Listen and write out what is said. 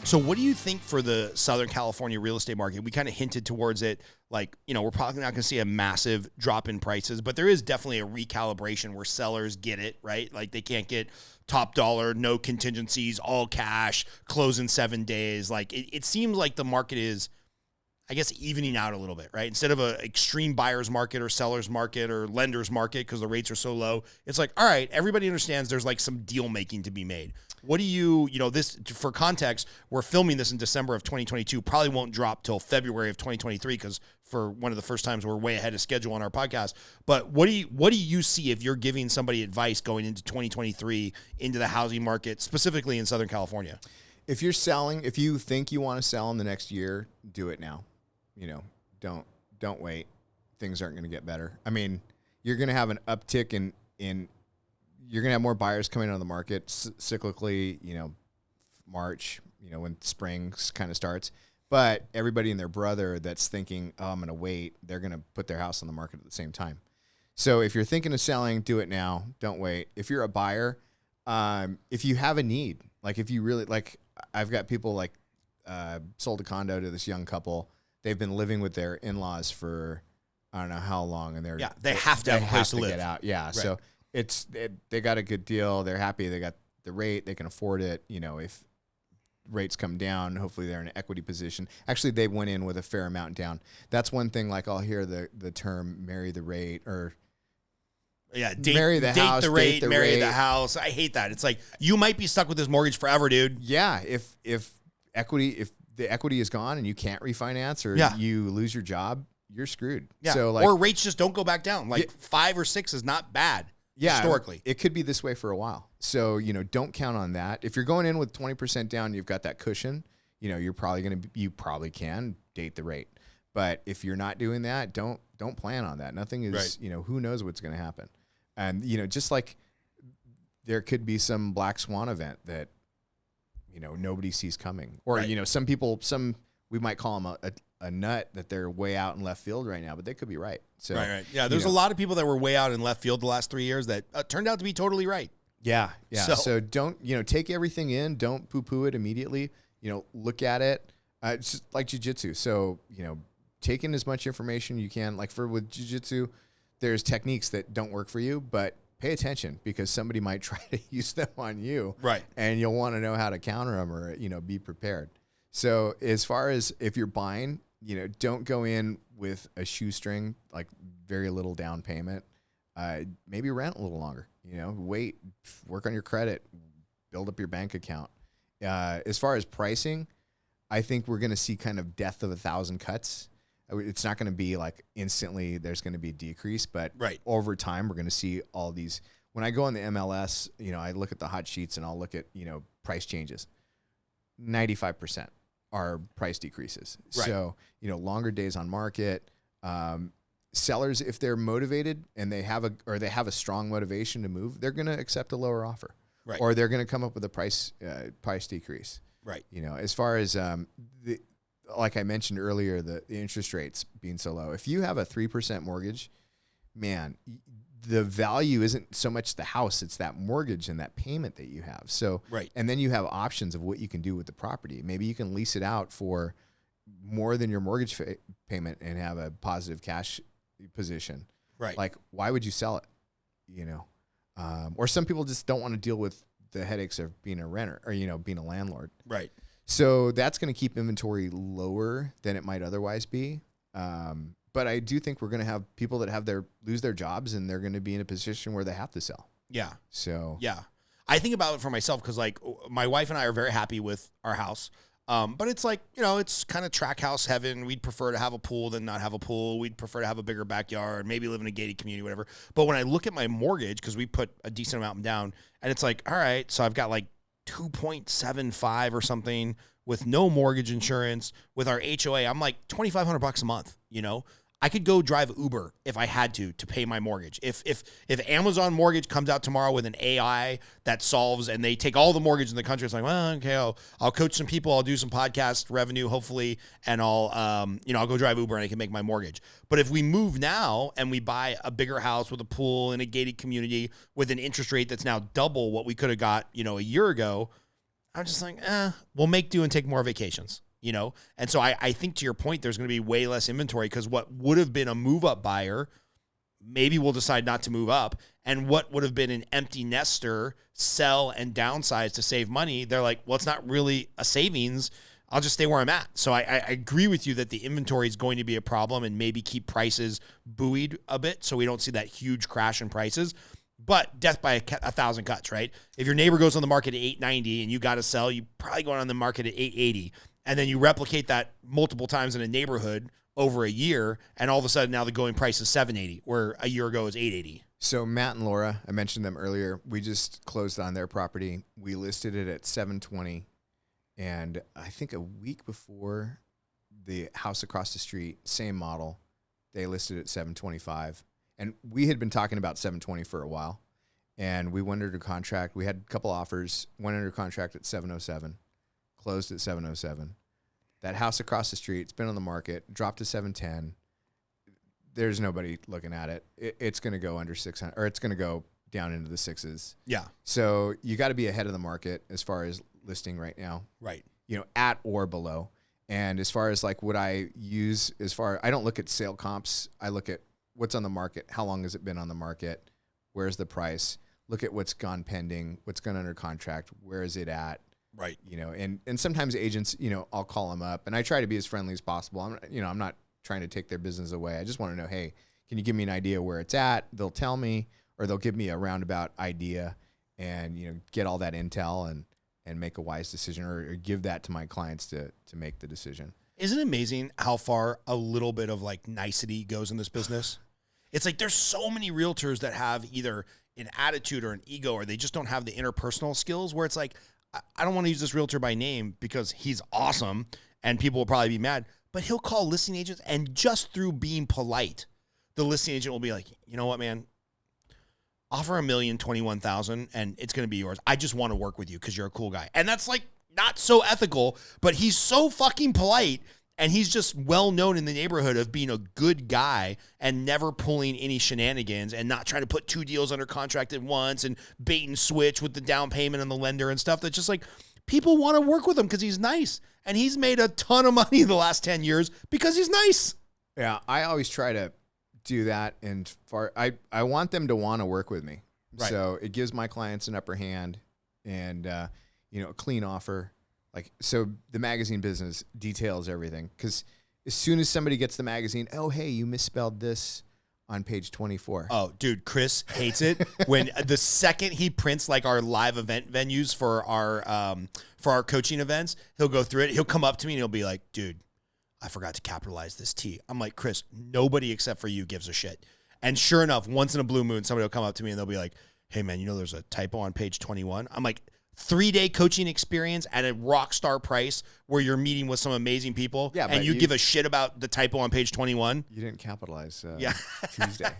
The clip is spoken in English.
So what do you think for the Southern California real estate market? We kind of hinted towards it, like, we're probably not going to see a massive drop in prices, but there is definitely a recalibration where sellers get it, right? Like they can't get top dollar, no contingencies, all cash, close in 7 days. Like it seems like the market is, I guess, evening out a little bit, right? Instead of an extreme buyer's market or seller's market or lender's market because the rates are so low, it's like, all right, everybody understands there's like some deal making to be made. What do this, for context, we're filming this in December of 2022, probably won't drop till February of 2023 because for one of the first times we're way ahead of schedule on our podcast. But what do you see if you're giving somebody advice going into 2023 into the housing market, specifically in Southern California? If you're selling, if you think you want to sell in the next year, do it now. Don't wait. Things aren't going to get better. I mean, you're going to have an uptick in you're going to have more buyers coming on the market cyclically, March, when spring kind of starts. But everybody and their brother that's thinking, oh, I'm going to wait, they're going to put their house on the market at the same time. So if you're thinking of selling, do it now. Don't wait. If you're a buyer, if you have a need, like if you really, like I've got people like sold a condo to this young couple. They've been living with their in-laws for I don't know how long, and they have to have a place to live. Get out. Yeah, right. So they got a good deal. They're happy. They got the rate. They can afford it. If rates come down, hopefully they're in an equity position. Actually, they went in with a fair amount down. That's one thing. Like I'll hear the term "marry the rate" or marry the house, date the rate, marry rate. the house. I hate that. It's like you might be stuck with this mortgage forever, dude. Yeah, if the equity is gone and you can't refinance or you lose your job, you're screwed. Yeah. So or rates just don't go back down. 5 or 6 is not bad. Yeah. Historically. It could be this way for a while. So, don't count on that. If you're going in with 20% down, you've got that cushion, you probably can date the rate. But if you're not doing that, don't plan on that. Nothing is, right. Who knows what's going to happen. And, just like there could be some black swan event that, nobody sees coming. Or, right. Some people, we might call them a nut that they're way out in left field right now, but they could be right. So, right. Yeah, there's a lot of people that were way out in left field the last 3 years that turned out to be totally right. Yeah. So don't, take everything in. Don't poo-poo it immediately. Look at it. It's just like jiu-jitsu. So, take in as much information you can. Like with jiu-jitsu, there's techniques that don't work for you, but pay attention because somebody might try to use them on you. Right. And you'll want to know how to counter them or, be prepared. So as far as if you're buying, don't go in with a shoestring, like very little down payment. Maybe rent a little longer, wait, work on your credit, build up your bank account. As far as pricing, I think we're going to see kind of death of 1,000 cuts. It's not going to be like instantly there's going to be a decrease, but over time we're going to see all these. When I go on the MLS, I look at the hot sheets and I'll look at, price changes. 95% are price decreases. Right. So, longer days on market. Sellers, if they're motivated and they have a strong motivation to move, they're going to accept a lower offer. Right. Or they're going to come up with a price decrease. Right. As far as like I mentioned earlier, the interest rates being so low. If you have a 3% mortgage, man, the value isn't so much the house, it's that mortgage and that payment that you have. So, and then you have options of what you can do with the property. Maybe you can lease it out for more than your mortgage payment and have a positive cash position. Right. Like, why would you sell it? Or some people just don't want to deal with the headaches of being a renter or, being a landlord. Right. So that's going to keep inventory lower than it might otherwise be. But I do think we're going to have people that lose their jobs and they're going to be in a position where they have to sell. Yeah. So yeah, I think about it for myself because like my wife and I are very happy with our house. But it's like, it's kind of track house heaven. We'd prefer to have a pool than not have a pool. We'd prefer to have a bigger backyard, maybe live in a gated community, whatever. But when I look at my mortgage, because we put a decent amount down, and it's like, all right, so I've got like 2.75 or something with no mortgage insurance. With our HOA, I'm like $2,500 a month, I could go drive Uber if I had to pay my mortgage. If Amazon Mortgage comes out tomorrow with an AI that solves and they take all the mortgage in the country, it's like, well, okay, I'll coach some people, I'll do some podcast revenue, hopefully, and I'll go drive Uber and I can make my mortgage. But if we move now and we buy a bigger house with a pool in a gated community with an interest rate that's now double what we could have got, a year ago, I'm just like, we'll make do and take more vacations, you know? And so I think to your point, there's going to be way less inventory because what would have been a move-up buyer maybe we'll decide not to move up. And what would have been an empty nester sell and downsize to save money, they're like, well, it's not really a savings. I'll just stay where I'm at. So I agree with you that the inventory is going to be a problem and maybe keep prices buoyed a bit so we don't see that huge crash in prices. But death by 1,000 cuts, right? If your neighbor goes on the market at 890 and you got to sell, you probably go on the market at 880. And then you replicate that multiple times in a neighborhood over a year, and all of a sudden now the going price is 780, where a year ago it was 880. So Matt and Laura, I mentioned them earlier. We just closed on their property. We listed it at 720, and I think a week before, the house across the street, same model, they listed at 725. And we had been talking about 720 for a while, and we went under contract. We had a couple offers, went under contract at 707, closed at 707. That house across the street, it's been on the market, dropped to 710. There's nobody looking at it. It's going to go under 600, or it's going to go down into the sixes. Yeah. So you got to be ahead of the market as far as listing right now. Right. You know, at or below. And as far as like what I use, I don't look at sale comps. I look at what's on the market. How long has it been on the market? Where's the price? Look at what's gone pending, what's gone under contract. Where is it at? Right. You know, and sometimes agents, you know, I'll call them up and I try to be as friendly as possible. I'm not trying to take their business away. I just want to know, hey, can you give me an idea where it's at? They'll tell me, or they'll give me a roundabout idea and, you know, get all that intel and make a wise decision or give that to my clients to make the decision. Isn't it amazing how far a little bit of like nicety goes in this business? It's like there's so many realtors that have either an attitude or an ego, or they just don't have the interpersonal skills where it's like, I don't want to use this realtor by name because he's awesome and people will probably be mad, but he'll call listing agents and just through being polite, the listing agent will be like, you know what, man, offer $1,021,000 and it's going to be yours. I just want to work with you because you're a cool guy. And that's like not so ethical, but he's so fucking polite. And he's just well known in the neighborhood of being a good guy and never pulling any shenanigans and not trying to put two deals under contract at once and bait and switch with the down payment and the lender and stuff. That's just like people want to work with him because he's nice. And he's made a ton of money the last 10 years because he's nice. Yeah, I always try to do that. And I want them to want to work with me. Right. So it gives my clients an upper hand and, you know, a clean offer. Like, so the magazine business details everything. Because as soon as somebody gets the magazine, oh, hey, you misspelled this on page 24. Oh, dude, Chris hates it when the second he prints like our live event venues for our coaching events, he'll go through it. He'll come up to me and he'll be like, dude, I forgot to capitalize this T. I'm like, Chris, nobody except for you gives a shit. And sure enough, once in a blue moon, somebody will come up to me and they'll be like, hey, man, you know there's a typo on page 21? I'm like, 3-day coaching experience at a rock star price where you're meeting with some amazing people, and you give a shit about the typo on page 21. You didn't capitalize yeah. Tuesday.